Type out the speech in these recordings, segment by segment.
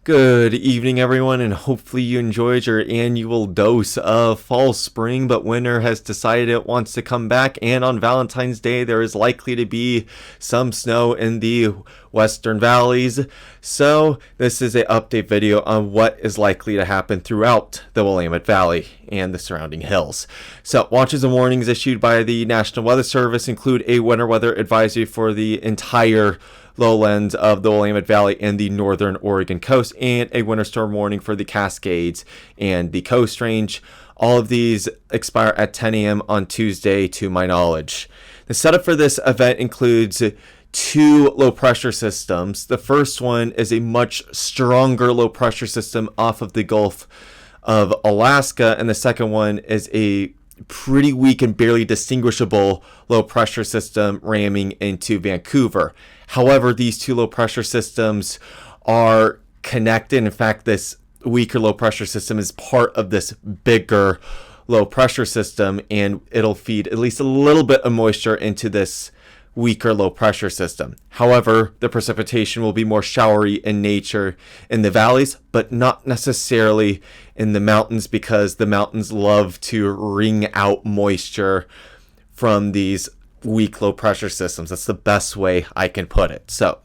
Good evening, everyone, and hopefully you enjoyed your annual dose of fall, spring, but winter has decided it wants to come back, and on Valentine's Day, there is likely to be some snow in the western valleys. So this is an update video on what is likely to happen throughout the Willamette Valley and the surrounding hills. So watches and warnings issued by the National Weather Service include a winter weather advisory for the entire lowlands of the Willamette Valley and the northern Oregon coast, and a winter storm warning for the Cascades and the Coast Range. All of these expire at 10 a.m. on Tuesday, to my knowledge. The setup for this event includes two low pressure systems. The first one is a much stronger low pressure system off of the Gulf of Alaska, and the second one is a pretty weak and barely distinguishable low pressure system ramming into Vancouver. However, these two low pressure systems are connected. In fact, this weaker low pressure system is part of this bigger low pressure system, and it'll feed at least a little bit of moisture into this weaker low pressure system. However, the precipitation will be more showery in nature in the valleys, but not necessarily in the mountains, because the mountains love to wring out moisture from these weak low pressure systems. That's the best way I can put it. So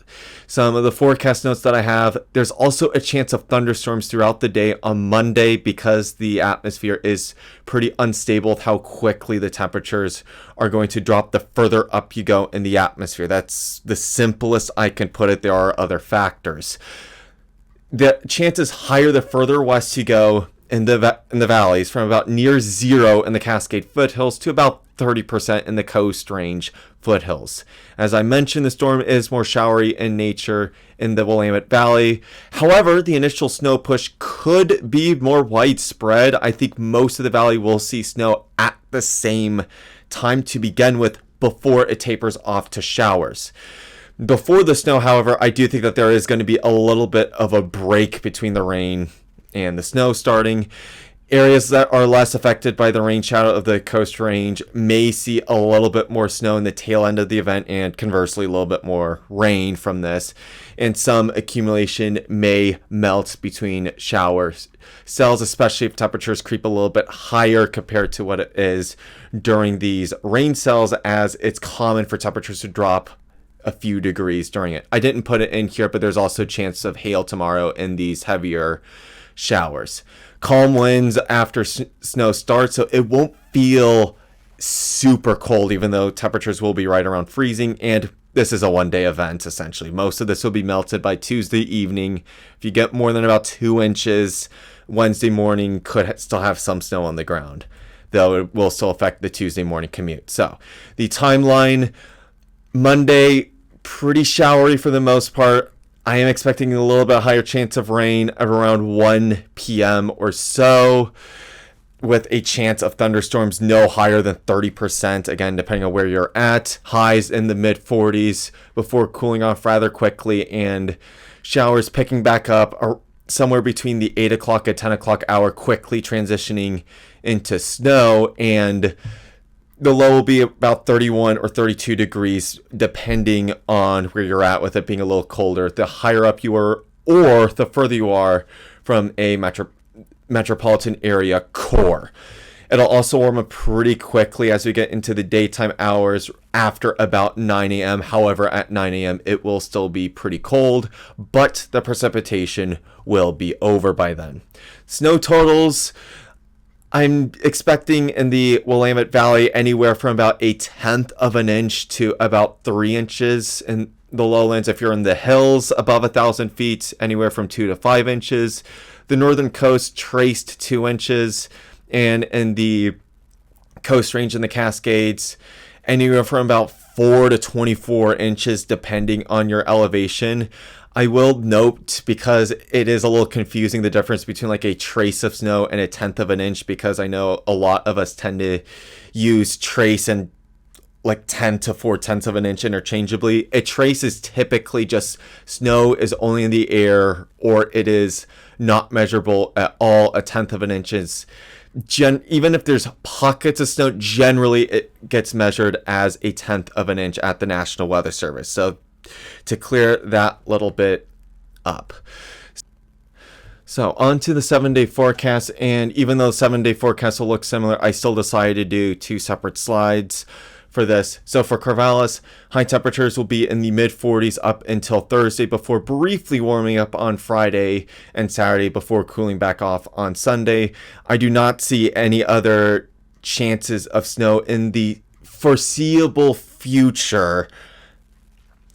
some of the forecast notes that I have: there's also a chance of thunderstorms throughout the day on Monday, because the atmosphere is pretty unstable with how quickly the temperatures are going to drop the further up you go in the atmosphere. That's the simplest I can put it. There are other factors. The chance is higher the further west you go in the valleys, from about near zero in the Cascade foothills to about 30% in the Coast Range foothills. As I mentioned, the storm is more showery in nature in the Willamette Valley. However, the initial snow push could be more widespread. I think most of the valley will see snow at the same time to begin with, before it tapers off to showers. Before the snow, however, I do think that there is going to be a little bit of a break between the rain and the snow starting. Areas that are less affected by the rain shadow of the Coast Range may see a little bit more snow in the tail end of the event, and conversely a little bit more rain from this, and some accumulation may melt between showers cells, especially if temperatures creep a little bit higher compared to what it is during these rain cells, as it's common for temperatures to drop a few degrees during it. I didn't put it in here, but there's also a chance of hail tomorrow in these heavier showers. Calm winds after snow starts, so it won't feel super cold, even though temperatures will be right around freezing. And this is a one-day event, essentially. Most of this will be melted by Tuesday evening. If you get more than about 2 inches, Wednesday morning could still have some snow on the ground, though it will still affect the Tuesday morning commute. So the timeline: Monday, pretty showery for the most part. I am expecting a little bit higher chance of rain at around 1 p.m. or so, with a chance of thunderstorms no higher than 30%, again, depending on where you're at. Highs in the mid-40s before cooling off rather quickly, and showers picking back up somewhere between the 8 o'clock and 10 o'clock hour, quickly transitioning into snow, and the low will be about 31 or 32 degrees, depending on where you're at, with it being a little colder the higher up you are, or the further you are from a metropolitan area core. It'll also warm up pretty quickly as we get into the daytime hours after about 9 a.m. However, at 9 a.m. it will still be pretty cold, but the precipitation will be over by then. Snow totals: I'm expecting in the Willamette Valley anywhere from about 1/10 of an inch to about 3 inches. In the lowlands, if you're in the hills above 1,000 feet, anywhere from 2 to 5 inches. The northern coast traced 2 inches, and in the Coast Range and the Cascades, anywhere from about 4 to 24 inches, depending on your elevation. I will note, because it is a little confusing, the difference between like a trace of snow and 1/10 of an inch, because I know a lot of us tend to use trace and like 10 to 4/10 of an inch interchangeably. A trace is typically just snow is only in the air, or it is not measurable at all. 1/10 of an inch is even if there's pockets of snow, generally it gets measured as 1/10 of an inch at the National Weather Service. So to clear that little bit up. So on to the 7-day forecast, and even though 7-day forecast will look similar, I still decided to do 2 separate slides for this. So for Corvallis, high temperatures will be in the mid 40s up until Thursday before briefly warming up on Friday and Saturday before cooling back off on Sunday. I do not see any other chances of snow in the foreseeable future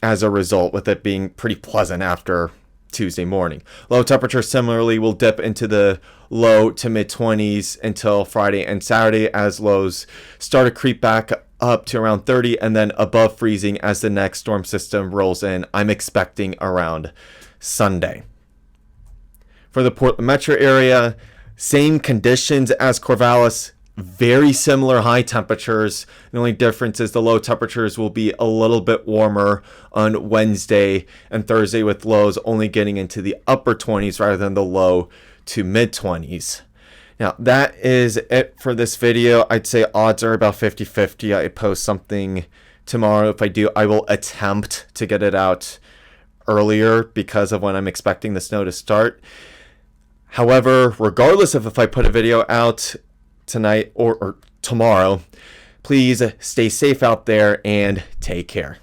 as a result, with it being pretty pleasant after Tuesday morning. Low temperature similarly will dip into the low to mid 20s until Friday and Saturday as lows start to creep back up to around 30 and then above freezing as the next storm system rolls in. I'm expecting around Sunday. For the Portland metro area, same conditions as Corvallis. Very similar high temperatures. The only difference is the low temperatures will be a little bit warmer on Wednesday and Thursday, with lows only getting into the upper 20s rather than the low to mid 20s. Now that is it for this video. I'd say odds are about 50-50. I post something tomorrow. If I do, I will attempt to get it out earlier because of when I'm expecting the snow to start. However, regardless of if I put a video out tonight or tomorrow, please stay safe out there and take care.